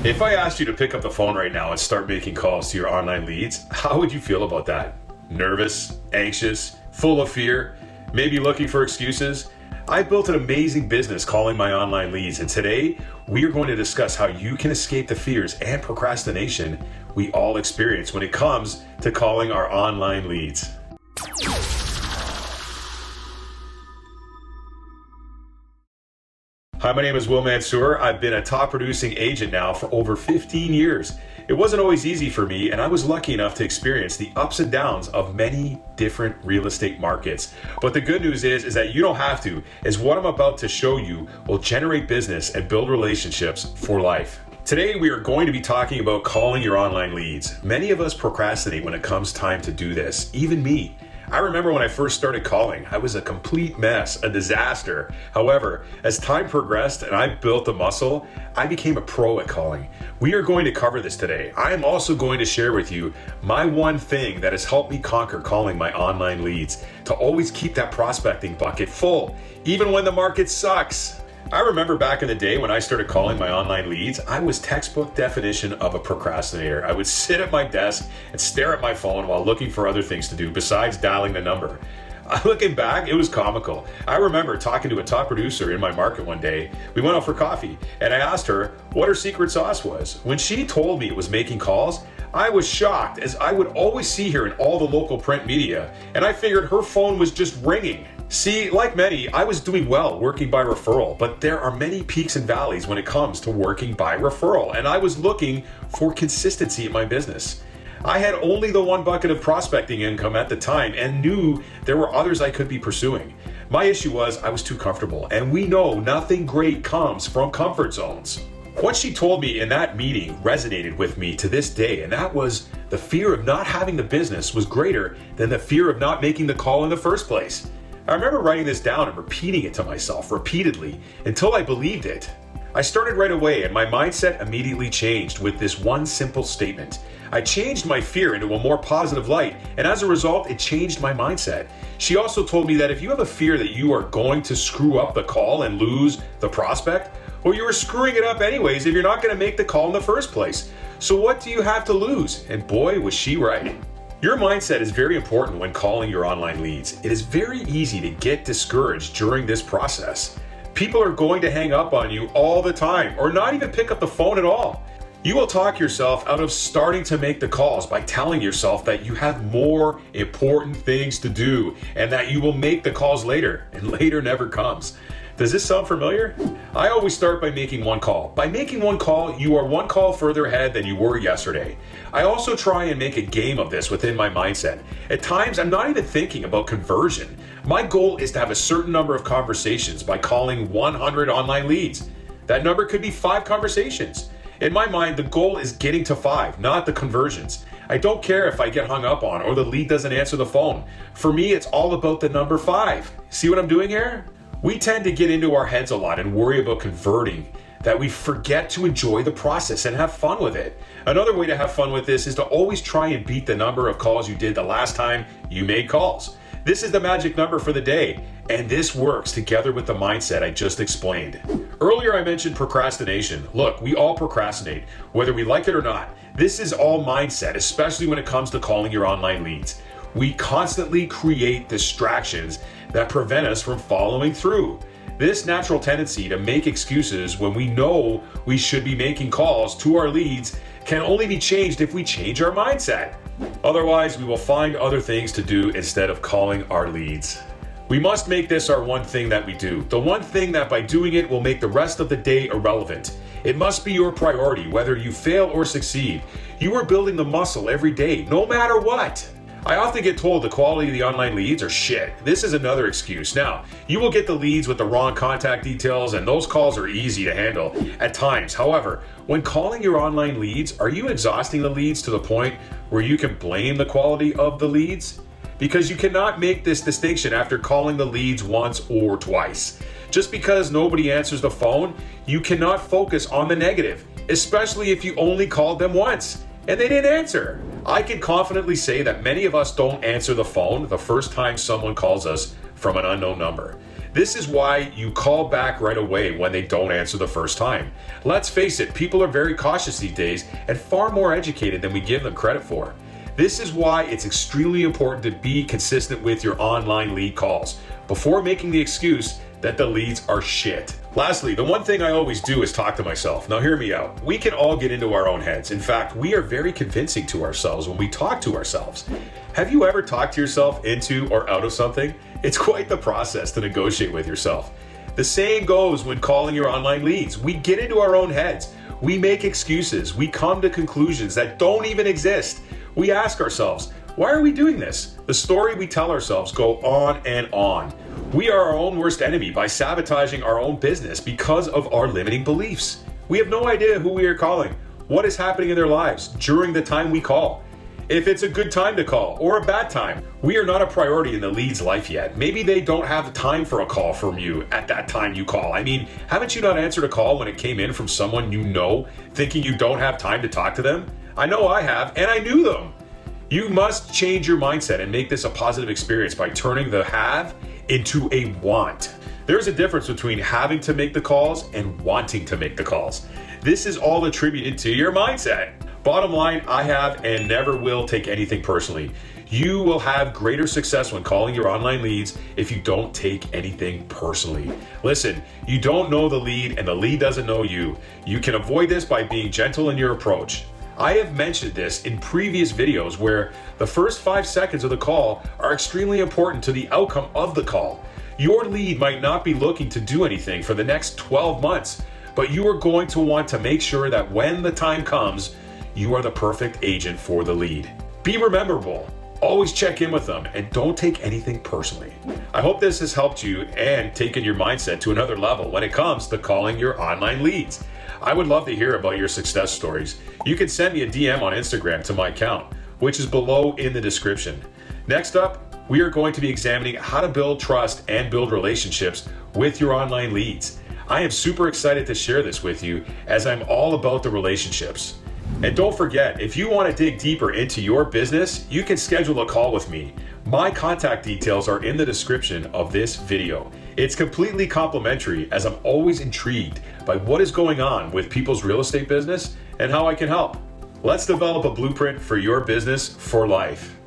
If I asked you to pick up the phone right now and start making calls to your online leads, how would you feel about that? Nervous, anxious, full of fear, maybe looking for excuses? I built an amazing business calling my online leads, and today we are going to discuss how you can escape the fears and procrastination we all experience when it comes to calling our online leads. Hi, my name is Mansour. I've been a top producing agent now for over 15 years. It wasn't always easy for me, and I was lucky enough to experience the ups and downs of many different real estate markets. But the good news is that you don't have to, as what I'm about to show you will generate business and build relationships for life. Today, we are going to be talking about calling your online leads. Many of us procrastinate when it comes time to do this, even me. I remember when I first started calling, I was a complete mess, a disaster. However, as time progressed and I built the muscle, I became a pro at calling. We are going to cover this today. I am also going to share with you my one thing that has helped me conquer calling my online leads, to always keep that prospecting bucket full, even when the market sucks. I remember back in the day when I started calling my online leads, I was textbook definition of a procrastinator. I would sit at my desk and stare at my phone while looking for other things to do besides dialing the number. Looking back, it was comical. I remember talking to a top producer in my market one day. We went out for coffee and I asked her what her secret sauce was. When she told me it was making calls, I was shocked, as I would always see her in all the local print media, and I figured her phone was just ringing. See, like many, I was doing well working by referral, but there are many peaks and valleys when it comes to working by referral, and I was looking for consistency in my business. I had only the one bucket of prospecting income at the time and knew there were others I could be pursuing. My issue was I was too comfortable, and we know nothing great comes from comfort zones. What she told me in that meeting resonated with me to this day, and that was the fear of not having the business was greater than the fear of not making the call in the first place. I remember writing this down and repeating it to myself repeatedly until I believed it. I started right away, and my mindset immediately changed with this one simple statement. I changed my fear into a more positive light, and as a result, it changed my mindset. She also told me that if you have a fear that you are going to screw up the call and lose the prospect, well, you were screwing it up anyways if you're not going to make the call in the first place. So what do you have to lose? And boy, was she right. Your mindset is very important when calling your online leads. It is very easy to get discouraged during this process. People are going to hang up on you all the time, or not even pick up the phone at all. You will talk yourself out of starting to make the calls by telling yourself that you have more important things to do and that you will make the calls later, and later never comes. Does this sound familiar? I always start by making one call. By making one call, you are one call further ahead than you were yesterday. I also try and make a game of this within my mindset. At times, I'm not even thinking about conversion. My goal is to have a certain number of conversations by calling 100 online leads. That number could be 5 conversations. In my mind, the goal is getting to 5, not the conversions. I don't care if I get hung up on or the lead doesn't answer the phone. For me, it's all about the number 5. See what I'm doing here? We tend to get into our heads a lot and worry about converting, that we forget to enjoy the process and have fun with it. Another way to have fun with this is to always try and beat the number of calls you did the last time you made calls. This is the magic number for the day, and this works together with the mindset I just explained. Earlier I mentioned procrastination. Look, we all procrastinate, whether we like it or not. This is all mindset, especially when it comes to calling your online leads. We constantly create distractions that prevent us from following through. This natural tendency to make excuses when we know we should be making calls to our leads can only be changed if we change our mindset. Otherwise, we will find other things to do instead of calling our leads. We must make this our one thing that we do. The one thing that by doing it will make the rest of the day irrelevant. It must be your priority, whether you fail or succeed. You are building the muscle every day, no matter what. I often get told the quality of the online leads are shit. This is another excuse. Now, you will get the leads with the wrong contact details, and those calls are easy to handle at times. However, when calling your online leads, are you exhausting the leads to the point where you can blame the quality of the leads? Because you cannot make this distinction after calling the leads once or twice. Just because nobody answers the phone, you cannot focus on the negative, especially if you only called them once and they didn't answer. I can confidently say that many of us don't answer the phone the first time someone calls us from an unknown number. This is why you call back right away when they don't answer the first time. Let's face it, people are very cautious these days and far more educated than we give them credit for. This is why it's extremely important to be consistent with your online lead calls before making the excuse that the leads are shit. Lastly, the one thing I always do is talk to myself. Now hear me out. We can all get into our own heads. In fact, we are very convincing to ourselves when we talk to ourselves. Have you ever talked to yourself into or out of something? It's quite the process to negotiate with yourself. The same goes when calling your online leads. We get into our own heads. We make excuses. We come to conclusions that don't even exist. We ask ourselves, why are we doing this? The story we tell ourselves go on and on. We are our own worst enemy by sabotaging our own business because of our limiting beliefs. We have no idea who we are calling, what is happening in their lives during the time we call, if it's a good time to call or a bad time. We are not a priority in the lead's life yet. Maybe they don't have time for a call from you at that time you call. I mean, haven't you not answered a call when it came in from someone you know, thinking you don't have time to talk to them? I know I have, and I knew them. You must change your mindset and make this a positive experience by turning the have into a want. There's a difference between having to make the calls and wanting to make the calls. This is all attributed to your mindset. Bottom line, I have and never will take anything personally. You will have greater success when calling your online leads if you don't take anything personally. Listen, you don't know the lead and the lead doesn't know you. You can avoid this by being gentle in your approach. I have mentioned this in previous videos where the first 5 seconds of the call are extremely important to the outcome of the call. Your lead might not be looking to do anything for the next 12 months, but you are going to want to make sure that when the time comes, you are the perfect agent for the lead. Be rememberable. Always check in with them and don't take anything personally. I hope this has helped you and taken your mindset to another level when it comes to calling your online leads. I would love to hear about your success stories. You can send me a DM on Instagram to my account, which is below in the description. Next up, we are going to be examining how to build trust and build relationships with your online leads. I am super excited to share this with you as I'm all about the relationships. And don't forget, if you want to dig deeper into your business, you can schedule a call with me. My contact details are in the description of this video. It's completely complimentary as I'm always intrigued by what is going on with people's real estate business and how I can help. Let's develop a blueprint for your business for life.